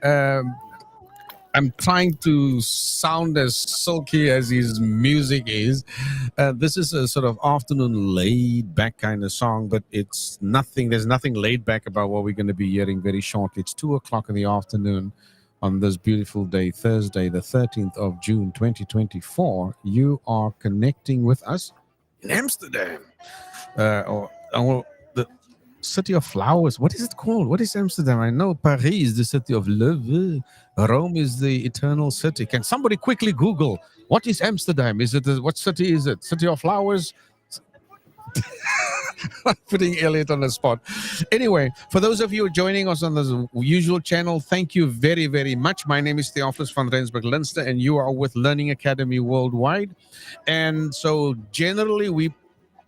Um, I'm trying to sound as silky as his music is. This is a sort of afternoon laid back kind of song, but it's nothing. There's nothing laid back about what we're going to be hearing very shortly. It's 2 o'clock in the afternoon on this beautiful day, Thursday, the 13th of June, 2024. You are connecting with us in Amsterdam, or the city of flowers. What is it called? What is Amsterdam? I know Paris is the city of love. Rome is the eternal city. Can somebody quickly Google what is Amsterdam? Is it what city is it? City of flowers? Putting Elliot on the spot. Anyway, for those of you joining us on the usual channel, thank you very, very much. My name is Theophilus van Rensburg Linster, and you are with Learning Academy Worldwide. And so, generally, we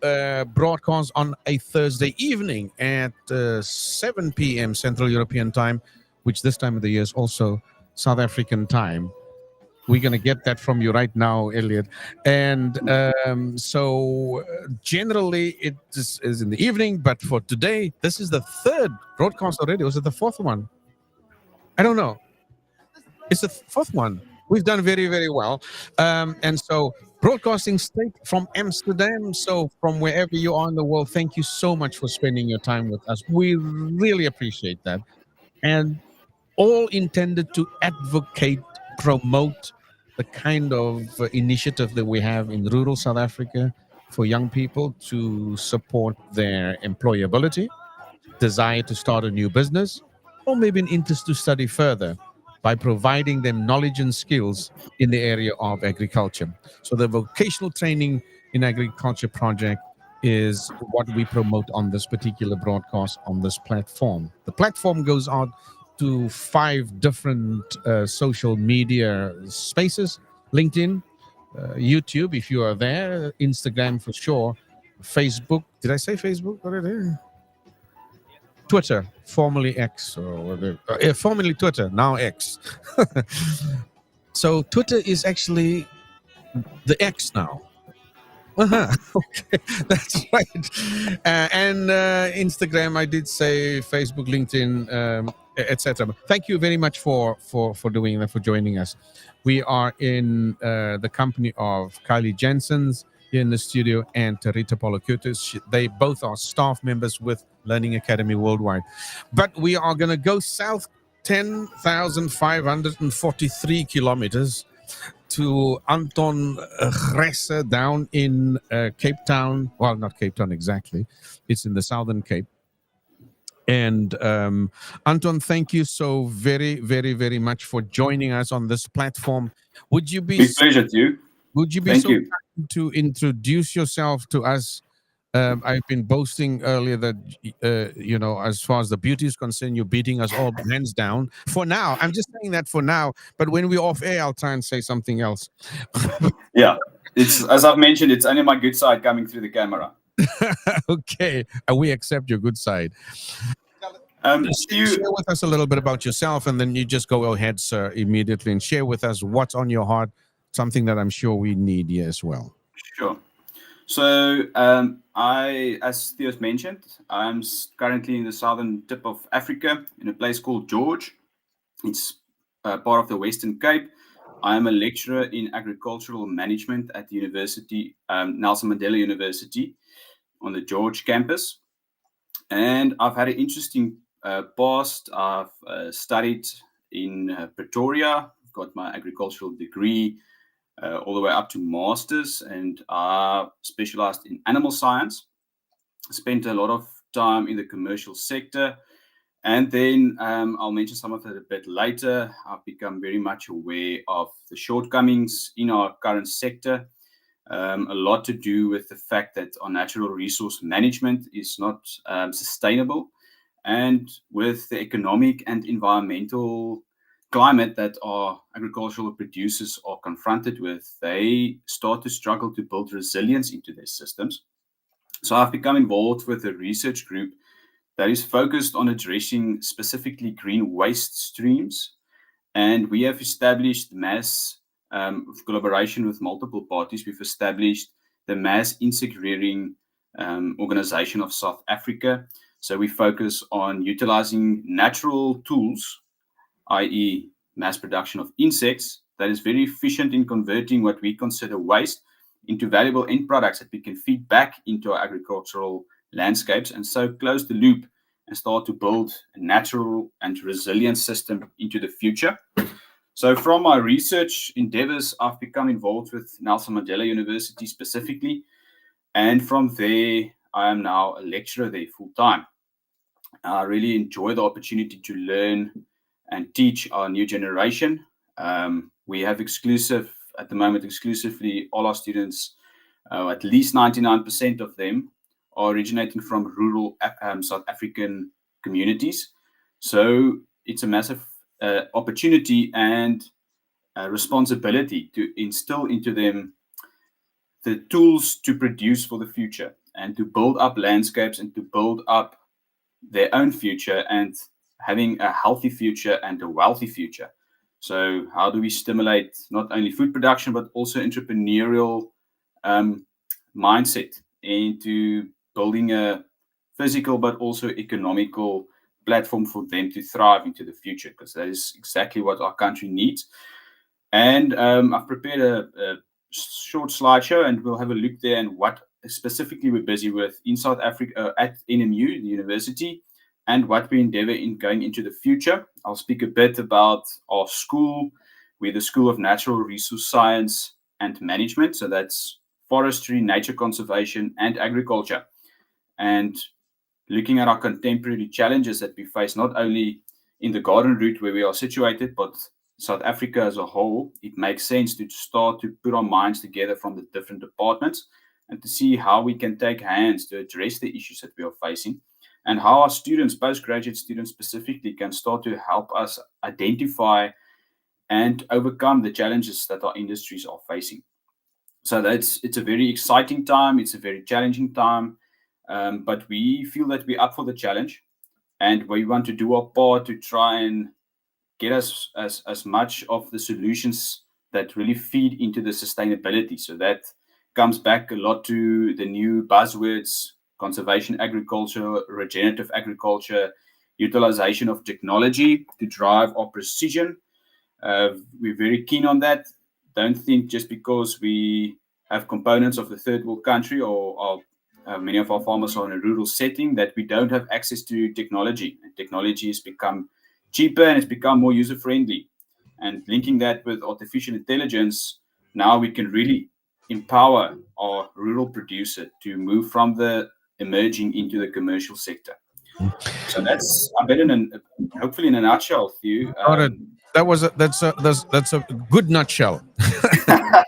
broadcast on a Thursday evening at 7 p.m. Central European Time, which this time of the year is also South African time. We're going to get that from you right now, Elliot. And so generally it is in the evening, but for today, this is the third broadcast already. Was it the fourth one? I don't know. It's the fourth one. We've done very, very well. And so broadcasting straight from Amsterdam. So from wherever you are in the world, thank you so much for spending your time with us. We really appreciate that. And all intended to advocate, promote the kind of initiative that we have in rural South Africa for young people to support their employability, desire to start a new business, or maybe an interest to study further by providing them knowledge and skills in the area of agriculture. So the vocational training in agriculture project is what we promote on this particular broadcast on this platform. The platform goes out to 5 different social media spaces: LinkedIn, YouTube, if you are there, Instagram for sure, Facebook. Did I say Facebook already? Twitter, formerly X, or whatever. Formerly Twitter, now X. So Twitter is actually the X now. Okay, that's right. And Instagram, I did say Facebook, LinkedIn, etc. Thank you very much for doing that, for joining us. We are in the company of Kylie Jensen's here in the studio and Tarita Polokutis. They both are staff members with Learning Academy Worldwide. But we are going to go south 10,543 kilometers to Anton Gresse down in Cape Town. Well, not Cape Town exactly. It's in the Southern Cape. And Anton, thank you so very, very, very much for joining us on this platform. Would you be Big pleasure to you. Would you be Thank so you. kind to introduce yourself to us? I've been boasting earlier that, as far as the beauty is concerned, you're beating us all hands down. For now, I'm just saying that for now. But when we're off air, I'll try and say something else. Yeah, it's as I've mentioned, it's only my good side coming through the camera. Okay, we accept your good side. Share with us a little bit about yourself, and then you just go ahead, sir, immediately, and share with us what's on your heart, something that I'm sure we need here as well. Sure. So as Theo's mentioned, I'm currently in the southern tip of Africa in a place called George. It's part of the Western Cape. I am a lecturer in agricultural management at the university, Nelson Mandela University, on the George campus. And I've had an interesting past. I've studied in Pretoria, got my agricultural degree all the way up to master's, and specialized in animal science. Spent a lot of time in the commercial sector, and then I'll mention some of it a bit later. I've become very much aware of the shortcomings in our current sector. A lot to do with the fact that our natural resource management is not sustainable, and with the economic and environmental climate that our agricultural producers are confronted with, they start to struggle to build resilience into their systems. So I've become involved with a research group that is focused on addressing specifically green waste streams. And we have established collaboration with multiple parties. We've established the Mass Insect Rearing Organization of South Africa. So we focus on utilizing natural tools i.e., mass production of insects, that is very efficient in converting what we consider waste into valuable end products that we can feed back into our agricultural landscapes, and so close the loop and start to build a natural and resilient system into the future. So from my research endeavors, I've become involved with Nelson Mandela University specifically, and from there, I am now a lecturer there full time. I really enjoy the opportunity to learn and teach our new generation. We have at the moment, exclusively all our students, at least 99% of them are originating from rural South African communities. So it's a massive opportunity and responsibility to instill into them the tools to produce for the future and to build up landscapes and to build up their own future and having a healthy future and a wealthy future. So, how do we stimulate not only food production but also entrepreneurial mindset into building a physical but also economical platform for them to thrive into the future? Because that is exactly what our country needs. And I've prepared a short slideshow, and we'll have a look there and what specifically we're busy with in South Africa at NMU, the university, and what we endeavor in going into the future. I'll speak a bit about our school. We're the School of Natural Resource Science and Management. So that's forestry, nature conservation, and agriculture. And looking at our contemporary challenges that we face, not only in the garden route where we are situated, but South Africa as a whole, it makes sense to start to put our minds together from the different departments and to see how we can take hands to address the issues that we are facing, and how our students, postgraduate students specifically, can start to help us identify and overcome the challenges that our industries are facing. So it's a very exciting time. It's a very challenging time, but we feel that we're up for the challenge, and we want to do our part to try and get us as much of the solutions that really feed into the sustainability. So that comes back a lot to the new buzzwords: conservation agriculture, regenerative agriculture, utilization of technology to drive our precision. We're very keen on that. Don't think just because we have components of the third world country or many of our farmers are in a rural setting that we don't have access to technology. And technology has become cheaper and it's become more user friendly. And linking that with artificial intelligence, now we can really empower our rural producer to move from the emerging into the commercial sector. So that's a bit hopefully in a nutshell, Theo. Got it. That's a good nutshell.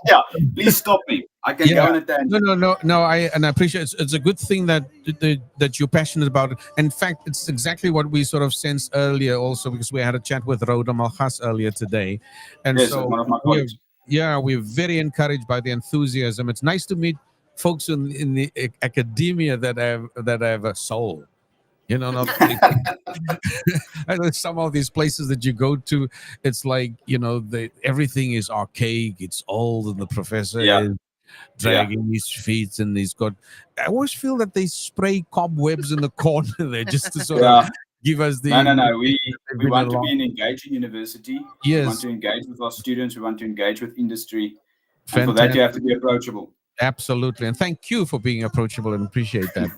Yeah, please stop me. I can go on a tangent. No. I appreciate it. It's a good thing that you're passionate about it. In fact, it's exactly what we sort of sensed earlier, also because we had a chat with Rhoda Malchas earlier today, and Yes, so one of my colleagues. we're very encouraged by the enthusiasm. It's nice to meet folks in the academia that have a soul. You know, not I know some of these places that you go to, it's like, everything is archaic, it's old, and the professor Yeah, is yeah, dragging his feet, and he's got. I always feel that they spray cobwebs in the corner there just to sort of yeah. give us the. No. They've We been want to along. be an engaging university. We want Yes, to engage with our students. We want to engage with industry, and for that fantastic. you have to be approachable. Absolutely, and thank you for being approachable and appreciate that.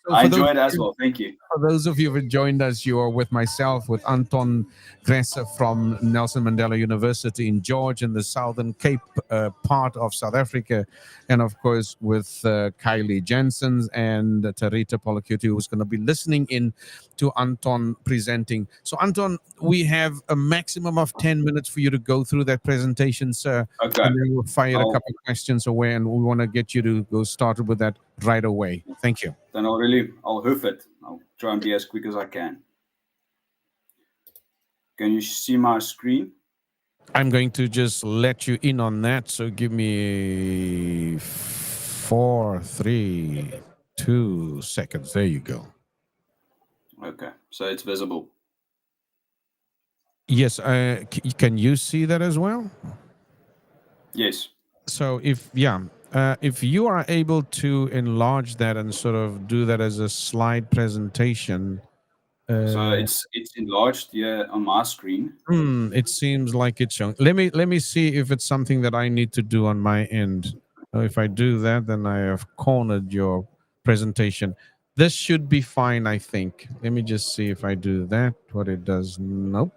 So I for those enjoy it as well. Thank you. For those of you who have joined us, you are with myself, with Anton Gresser from Nelson Mandela University in George in the Southern Cape part of South Africa. And of course, with Kylie Jensen and Tarita Polakuti, who's going to be listening in to Anton presenting. So, Anton, we have a maximum of 10 minutes for you to go through that presentation, sir. Okay. And then we'll fire a I'll, couple of questions away, and we want to get you to go started with that right away. Thank you. then I'll hoof it. I'll try and be as quick as I can. Can you see my screen? I'm going to just let you in on that. So give me 4, 3, 2 seconds. There you go. Okay, so it's visible. Yes. Can you see that as well? Yes. So if you are able to enlarge that and sort of do that as a slide presentation, So Uh, it's enlarged here on my screen. it seems like it's showing. Let me see if it's something that I need to do on my end. If I do that, then I have cornered your presentation. This should be fine, I think. Let me just see if I do that. What it does? Nope,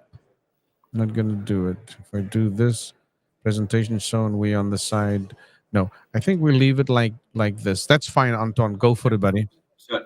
not gonna do it. If I do this, presentation shown. We on the side. No, I think we leave it like this. That's fine, Anton. Go for it, buddy.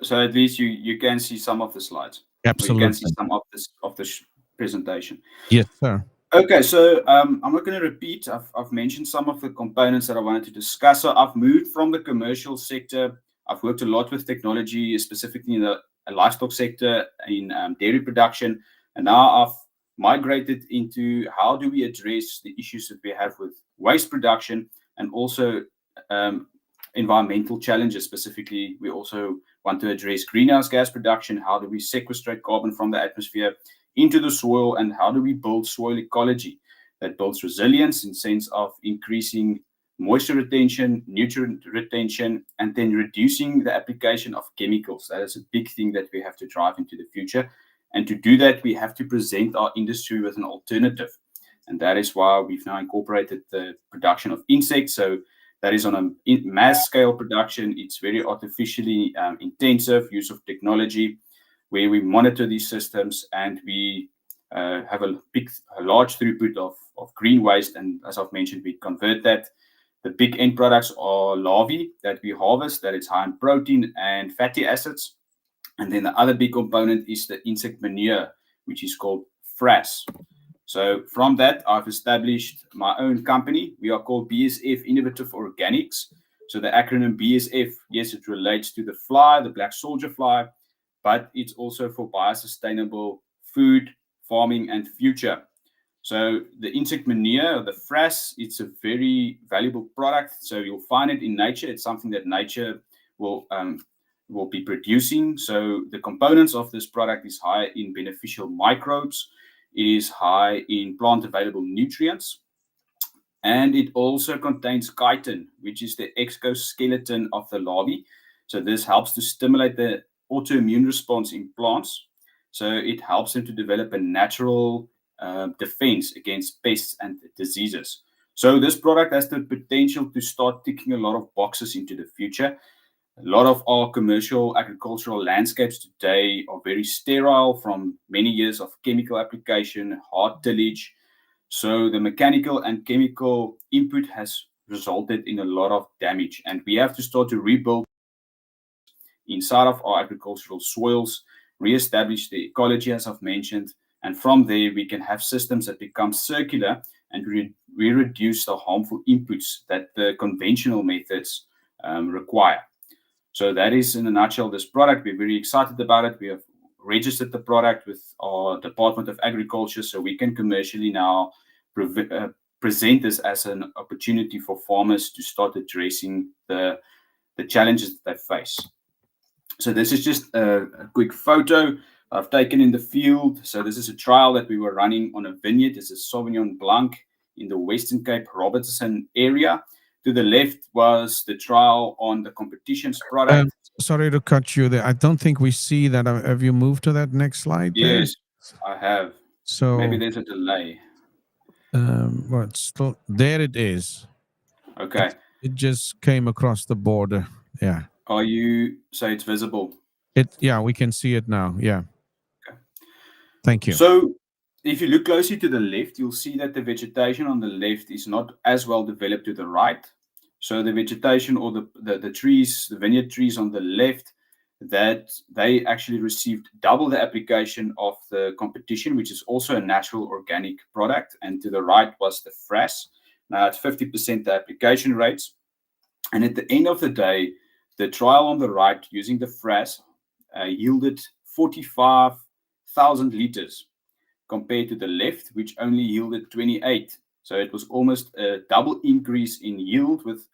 So at least you can see some of the slides, or you can see Absolutely. some of this of the presentation. Yes, sir. Okay, so I'm not going to repeat. I've mentioned some of the components that I wanted to discuss. So I've moved from the commercial sector. I've worked a lot with technology, specifically in the livestock sector, in dairy production, and now I've migrated into how do we address the issues that we have with waste production and also um, environmental challenges. Specifically, we also want to address greenhouse gas production. How do we sequestrate carbon from the atmosphere into the soil, and how do we build soil ecology that builds resilience in sense of increasing moisture retention, nutrient retention, and then reducing the application of chemicals. That is a big thing that we have to drive into the future. And to do that, we have to present our industry with an alternative. And that is why we've now incorporated the production of insects. So that is on a mass scale production. It's very artificially intensive use of technology where we monitor these systems and we have a large throughput of green waste. And as I've mentioned, we convert that. The big end products are larvae that we harvest, that is high in protein and fatty acids. And then the other big component is the insect manure, which is called frass. So from that, I've established my own company. We are called BSF Innovative Organics. So the acronym BSF, yes, it relates to the fly, the black soldier fly, but it's also for biosustainable food, farming, and future. So the insect manure, the frass, it's a very valuable product. So you'll find it in nature. It's something that nature will be producing. So the components of this product is high in beneficial microbes. It is high in plant available nutrients. And it also contains chitin, which is the exoskeleton of the larvae. So this helps to stimulate the autoimmune response in plants. So it helps them to develop a natural defense against pests and diseases. So this product has the potential to start ticking a lot of boxes into the future. A lot of our commercial agricultural landscapes today are very sterile from many years of chemical application, hard tillage. So the mechanical and chemical input has resulted in a lot of damage, and we have to start to rebuild inside of our agricultural soils, reestablish the ecology, as I've mentioned, and from there we can have systems that become circular and we reduce the harmful inputs that the conventional methods require. So that is, in a nutshell, this product. We're very excited about it. We have registered the product with our Department of Agriculture, so we can commercially now present this as an opportunity for farmers to start addressing the challenges that they face. So this is just a quick photo I've taken in the field. So this is a trial that we were running on a vineyard. It's a Sauvignon Blanc in the Western Cape, Robertson area. To the left was the trial on the competitions product. Sorry to cut you there. I don't think we see that. Have you moved to that next slide there? Yes, I have. So Maybe there's a delay. well, it's still there. It is. Okay. It just came across the border. Yeah. Are you, so it's visible? Yeah, we can see it now. Yeah. Okay. Thank you. So if you look closely to the left, you'll see that the vegetation on the left is not as well developed to the right. So the vegetation or the trees, the vineyard trees on the left, that they actually received double the application of the competition, which is also a natural organic product. And to the right was the frass. Now it's 50% the application rates. And at the end of the day, the trial on the right using the frass yielded 45,000 liters compared to the left, which only yielded 28. So it was almost a double increase in yield with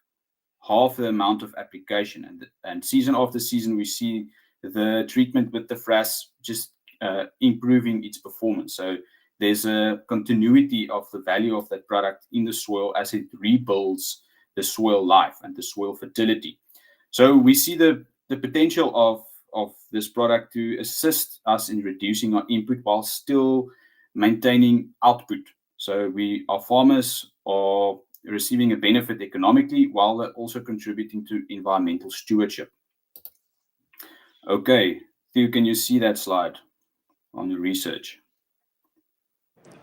half the amount of application. And season after season, we see the treatment with the frass just improving its performance. So there's a continuity of the value of that product in the soil as it rebuilds the soil life and the soil fertility. So we see the potential of of this product to assist us in reducing our input while still maintaining output. So our farmers are receiving a benefit economically while they're also contributing to environmental stewardship. Okay, Theo, can you see that slide on the research?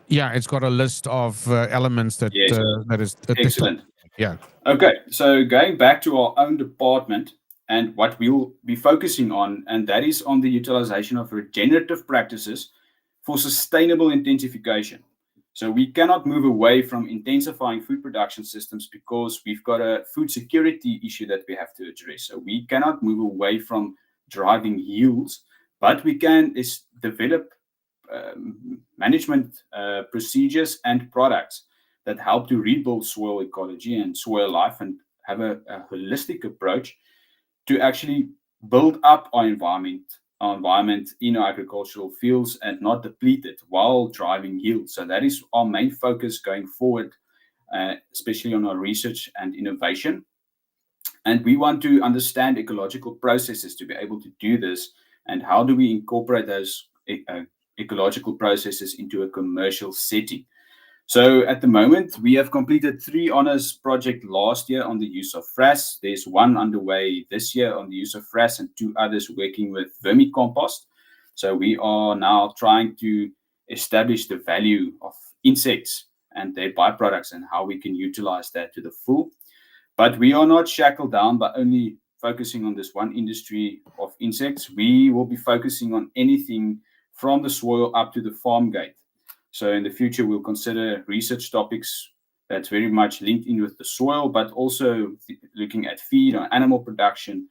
Yeah, it's got a list of elements that Yes. that is Excellent. Yeah. Okay, so going back to our own department and what we'll be focusing on, and that is on the utilization of regenerative practices for sustainable intensification. So we cannot move away from intensifying food production systems because we've got a food security issue that we have to address. So we cannot move away from driving yields, but we can develop management procedures and products that help to rebuild soil ecology and soil life and have a holistic approach to actually build up our environment in our agricultural fields and not deplete it while driving yield. So that is our main focus going forward, especially on our research and innovation. And we want to understand ecological processes to be able to do this, and how do we incorporate those ecological processes into a commercial setting. So at the moment, we have completed 3 honors projects last year on the use of frass. There's 1 underway this year on the use of frass and 2 others working with vermicompost. So we are now trying to establish the value of insects and their byproducts and how we can utilize that to the full. But we are not shackled down by only focusing on this one industry of insects. We will be focusing on anything from the soil up to the farm gate. So in the future, we'll consider research topics that's very much linked in with the soil, but also looking at feed or animal production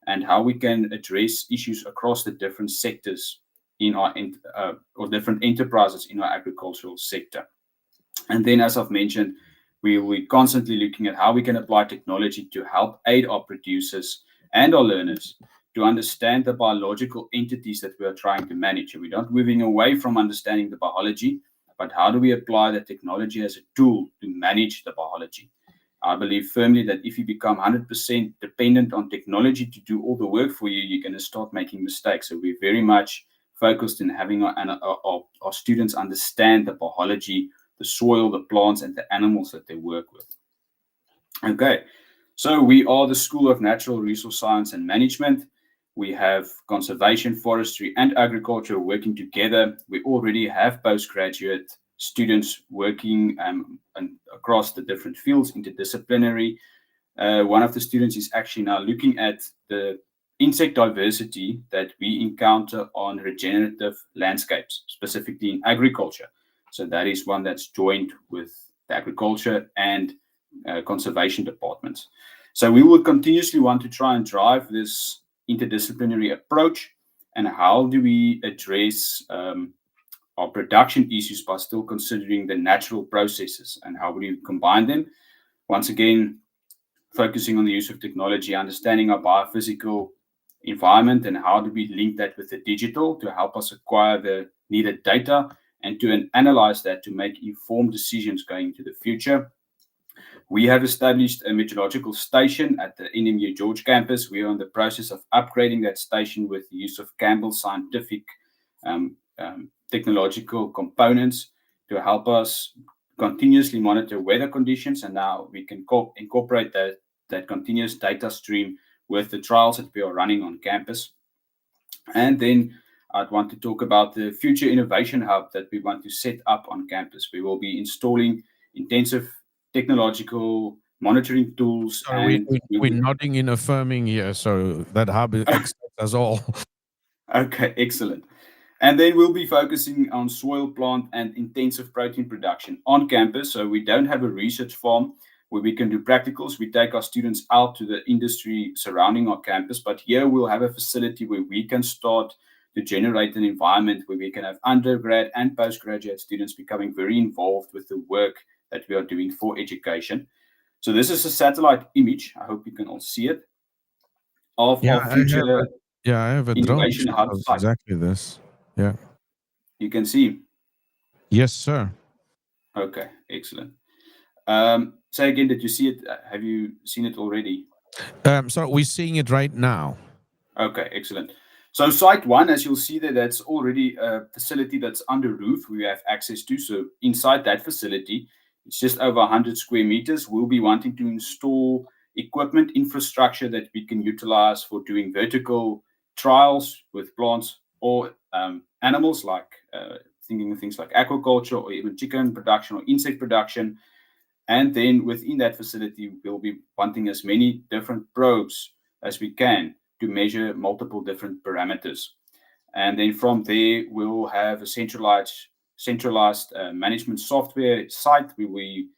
and how we can address issues across the different sectors in our or different enterprises in our agricultural sector. And then, as I've mentioned, we will be constantly looking at how we can apply technology to help aid our producers and our learners to understand the biological entities that we are trying to manage. And we're not moving away from understanding the biology, but how do we apply the technology as a tool to manage the biology? I believe firmly that if you become 100% dependent on technology to do all the work for you, you're going to start making mistakes. So we're very much focused in having our students understand the biology, the soil, the plants, and the animals that they work with. Okay, so we are the School of Natural Resource Science and Management. We have conservation, forestry, and agriculture working together. We already have postgraduate students working across the different fields, interdisciplinary. One of the students is actually now looking at the insect diversity that we encounter on regenerative landscapes, specifically in agriculture. So that is one that's joined with the agriculture and conservation departments. So we will continuously want to try and drive this interdisciplinary approach, and how do we address our production issues by still considering the natural processes, and how would we combine them? Once again, focusing on the use of technology, understanding our biophysical environment, and how do we link that with the digital to help us acquire the needed data and to analyze that to make informed decisions going into the future. We have established a meteorological station at the NMU George campus. We are in the process of upgrading that station with the use of Campbell scientific technological components to help us continuously monitor weather conditions. And now we can incorporate that continuous data stream with the trials that we are running on campus. And then I'd want to talk about the future innovation hub that we want to set up on campus. We will be installing intensive technological monitoring tools. Sorry, we're nodding in affirming here, so that hub excites us all. Okay, excellent. And then we'll be focusing on soil, plant, and intensive protein production on campus. So we don't have a research farm where we can do practicals. We take our students out to the industry surrounding our campus, but here we'll have a facility where we can start to generate an environment where we can have undergrad and postgraduate students becoming very involved with the work that we are doing for education. So this is a satellite image. I hope you can all see it of our future. I have a drone innovation hub of site. exactly this. Yeah. You can see. Yes, sir. Okay, excellent. Say again, did you see it? Have you seen it already? So we're seeing it right now. Okay, excellent. So site one, as you'll see there, that's already a facility that's under roof we have access to. So inside that facility, it's just over 100 square meters. We'll be wanting to install equipment infrastructure that we can utilize for doing vertical trials with plants or animals, like thinking of things like aquaculture or even chicken production or insect production. And then within that facility, we'll be wanting as many different probes as we can to measure multiple different parameters. And then from there, we'll have a centralized management software site where we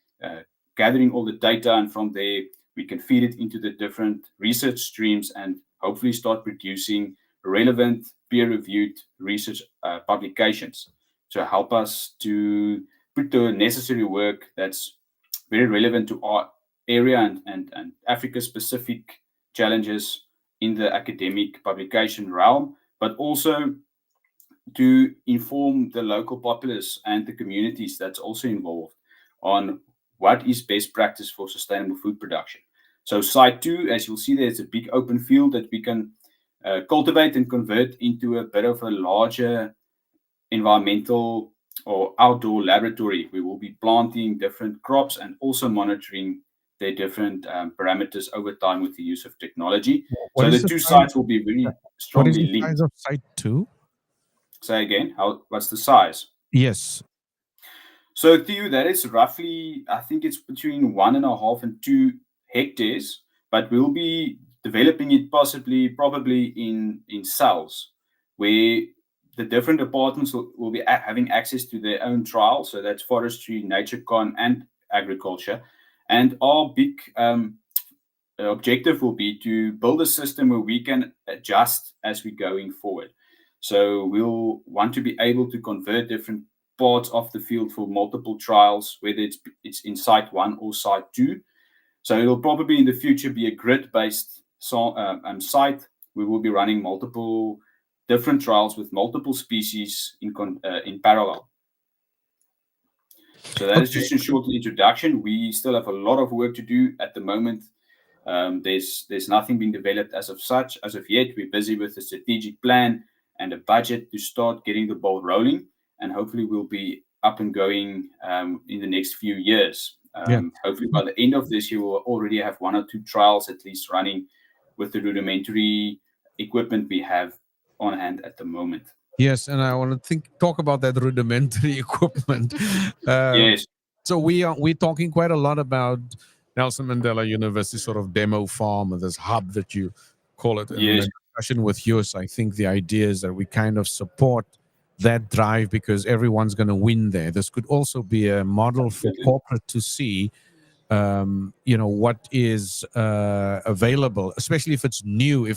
gathering all the data, and from there we can feed it into the different research streams and hopefully start producing relevant peer-reviewed research publications to help us to put the necessary work that's very relevant to our area and Africa specific challenges in the academic publication realm, but also to inform the local populace and the communities that's also involved on what is best practice for sustainable food production. So site two, as you'll see, there's a big open field that we can cultivate and convert into a bit of a larger environmental or outdoor laboratory. We will be planting different crops and also monitoring their different parameters over time with the use of technology. What So is the the two size? sites will be very What is strongly the linked. size of site two? Say again, what's the size? Yes. So Theo, that is roughly, I think it's between 1.5 and 2 hectares, but we'll be developing it probably in cells, where the different departments will be having access to their own trials. So that's forestry, nature con, and agriculture. And our big objective will be to build a system where we can adjust as we're going forward. So we'll want to be able to convert different parts of the field for multiple trials, whether it's in site one or site two. So it'll probably in the future be a grid-based site. We will be running multiple different trials with multiple species in parallel. So that is just a short introduction. We still have a lot of work to do at the moment. There's nothing being developed as of yet. We're busy with a strategic plan and a budget to start getting the ball rolling, and hopefully we'll be up and going in the next few years. Hopefully by the end of this year, we'll already have 1 or 2 trials at least running with the rudimentary equipment we have on hand at the moment. Yes, and I want to talk about that rudimentary equipment. Yes. So we're talking quite a lot about Nelson Mandela University sort of demo farm, or this hub that you call it. And Yes. the discussion with yours, I think the idea is that we kind of support that drive because everyone's going to win there. This could also be a model for corporate to see what is available, especially if it's new,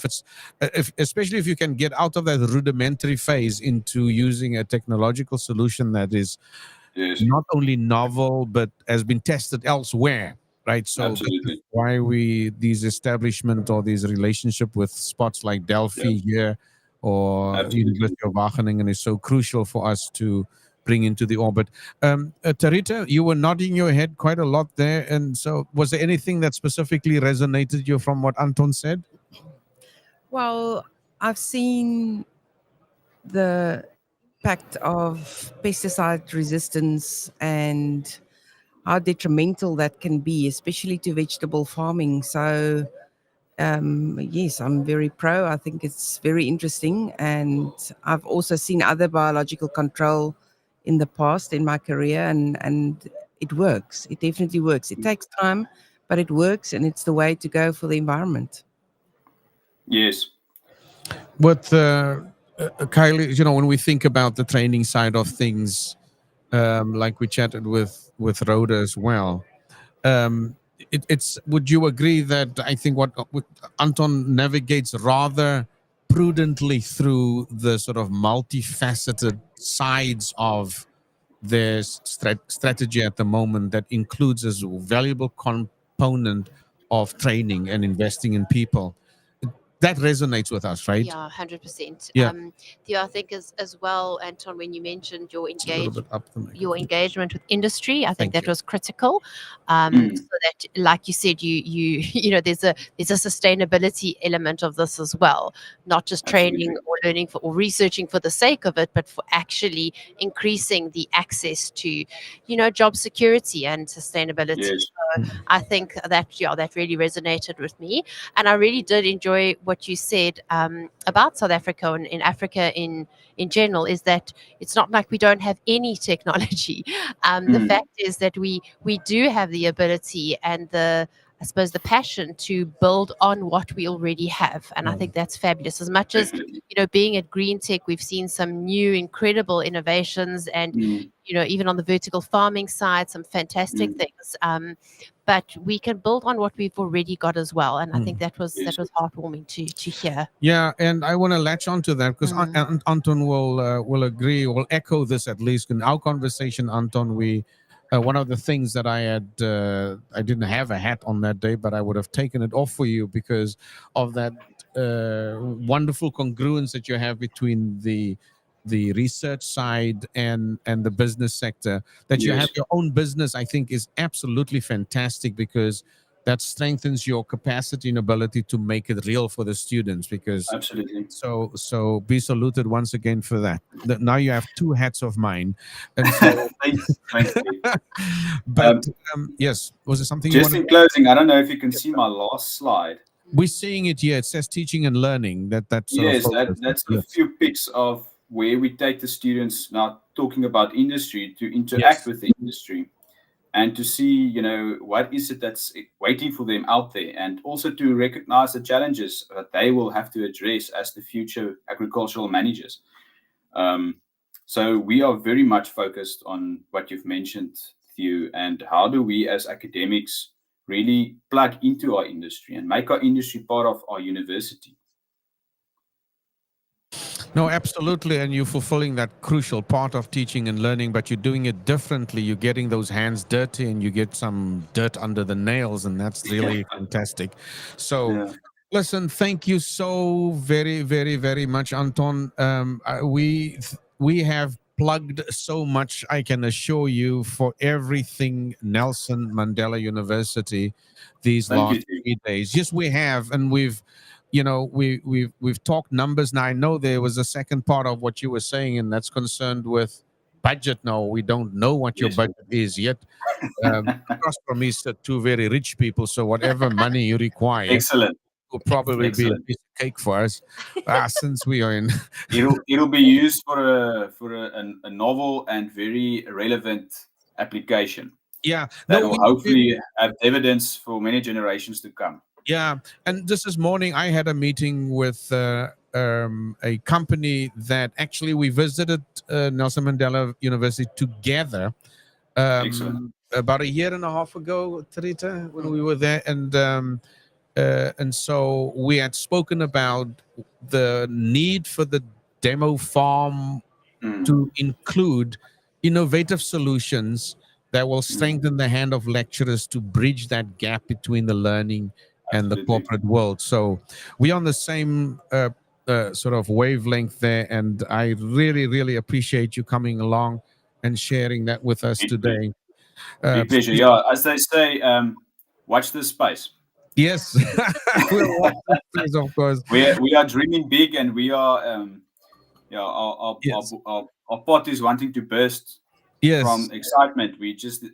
especially if you can get out of that rudimentary phase into using a technological solution that is not only novel but has been tested elsewhere, right? So absolutely, why these establishment or these relationship with spots like Delphi here or University of Wageningen is so crucial for us to bring into the orbit. Tarita, you were nodding your head quite a lot there. And so was there anything that specifically resonated you from what Anton said? Well, I've seen the impact of pesticide resistance and how detrimental that can be, especially to vegetable farming. So, yes, I'm very pro. I think it's very interesting. And I've also seen other biological control in the past in my career, and it works. It definitely works. It takes time, but it works, and it's the way to go for the environment. Yes. With Kylie, when we think about the training side of things, like we chatted with Rhoda as well, it's would you agree that I think what Anton navigates rather prudently through the sort of multifaceted sides of their strategy at the moment that includes as a valuable component of training and investing in people? That resonates with us, right? Yeah, 100%. Yeah. Theo, I think as well, Anton, when you mentioned your It's a little bit up the your engagement with industry, I think Thank that you. was critical. So that, like you said, you know, there's a sustainability element of this as well, not just training or learning for or researching for the sake of it, but for actually increasing the access to, job security and sustainability. Yes. I think that really resonated with me, and I really did enjoy what you said about South Africa and in Africa in general. Is that it's not like we don't have any technology. The Mm. fact is that we do have the ability and the, I suppose, the passion to build on what we already have, and I think that's fabulous. As much as Definitely. being at GreenTech, we've seen some new incredible innovations, and Mm. even on the vertical farming side, some fantastic Mm. things. But we can build on what we've already got as well, and I think that was Yes. heartwarming to hear. Yeah, and I want to latch on to that because Mm. Anton will agree, will echo this at least in our conversation. Anton, we one of the things that I didn't have a hat on that day, but I would have taken it off for you because of that wonderful congruence that you have between the research side and the business sector. That you have Yes. your own business, I think, is absolutely fantastic because that strengthens your capacity and ability to make it real for the students. Because Absolutely. so be saluted once again for that. Now you have two hats of mine, and so Thank you. but yes, was it something you Just wanted? in closing, I don't know if you can see my last slide. We're seeing it here. It says teaching and learning. That sort of Yes, focus. that's a Yes, few pics of where we take the students now talking about industry to interact yes, with the industry and to see, what is it that's waiting for them out there, and also to recognize the challenges that they will have to address as the future agricultural managers. Um, so we are very much focused on what you've mentioned, Theo, and how do we as academics really plug into our industry and make our industry part of our university. no, absolutely. And you're fulfilling that crucial part of teaching and learning, but you're doing it differently. You're getting those hands dirty and you get some dirt under the nails, and that's really fantastic. So, Yeah. listen, thank you so very, very, very much, Anton. We have plugged so much, I can assure you, for everything Nelson Mandela University these Thank you, last Theo. 3 days. Yes, we have, and we've talked numbers. Now I know there was a second part of what you were saying, and that's concerned with budget. No, we don't know what your Yes. budget is yet. Across from me sit two very rich people, so whatever money you require Excellent. will probably be a Excellent. piece of cake for us. Since we are in, It'll be used for a novel and very relevant application yeah, that no, will hopefully have evidence for many generations to come. yeah. And just this morning, I had a meeting with a company that actually we visited Nelson Mandela University together Excellent. about a year and a half ago, Tarita, when we were there, and so we had spoken about the need for the demo farm Mm. to include innovative solutions that will strengthen the hand of lecturers to bridge that gap between the learning and the Absolutely. corporate world. So we're on the same sort of wavelength there, and I really, really appreciate you coming along and sharing that with us Big pleasure. today. Big pleasure. Yeah, as they say, watch this space. Yes, we'll watch this space, of course. We are dreaming big, and we are yeah, Yes, our pot is wanting to burst yes, from excitement. We just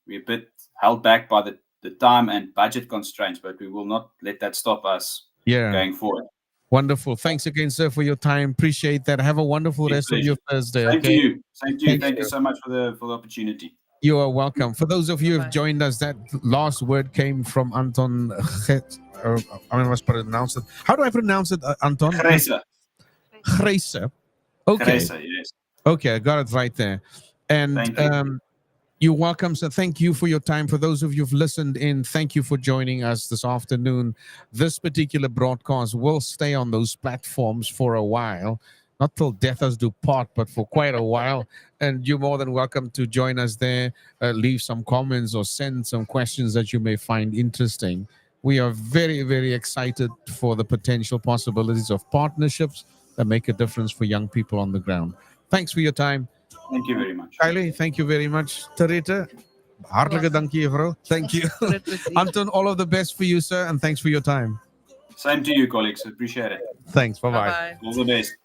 we're a bit held back by the time and budget constraints, but we will not let that stop us yeah. going forward. Wonderful. Thanks again, sir, for your time. Appreciate that. Have a wonderful Big rest of pleasure. your Thursday. Same to Okay. you. Same to you. Thank Thank you you. so much for the opportunity. You are welcome. For those of you who have Bye. joined us, that last word came from Anton. I must pronounce it. How do I pronounce it, Anton? Gresa. Gresa. Okay. Gresa, yes. Okay, I got it right there. And Thank you. you're welcome. So thank you for your time. For those of you who've listened in, thank you for joining us this afternoon. This particular broadcast will stay on those platforms for a while. Not till death us do part, but for quite a while. And you're more than welcome to join us there. Leave some comments or send some questions that you may find interesting. We are very, very excited for the potential possibilities of partnerships that make a difference for young people on the ground. Thanks for your time. Thank you very much. Kylie, thank you very much. Tarita, hartelijke Welcome. dankie, bro. Thank you. Groot plezier. Anton, all of the best for you, sir, and thanks for your time. Same to you, colleagues. Appreciate it. Thanks. Bye bye. Bye-bye. All the best.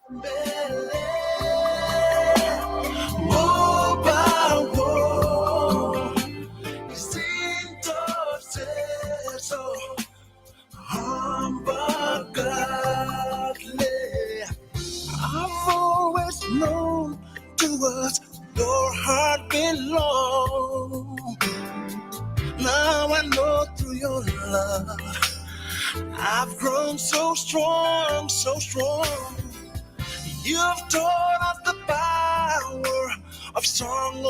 I've always known to us your heart belongs. Now I know through your love I've grown so strong, so strong. You've taught us the power of strong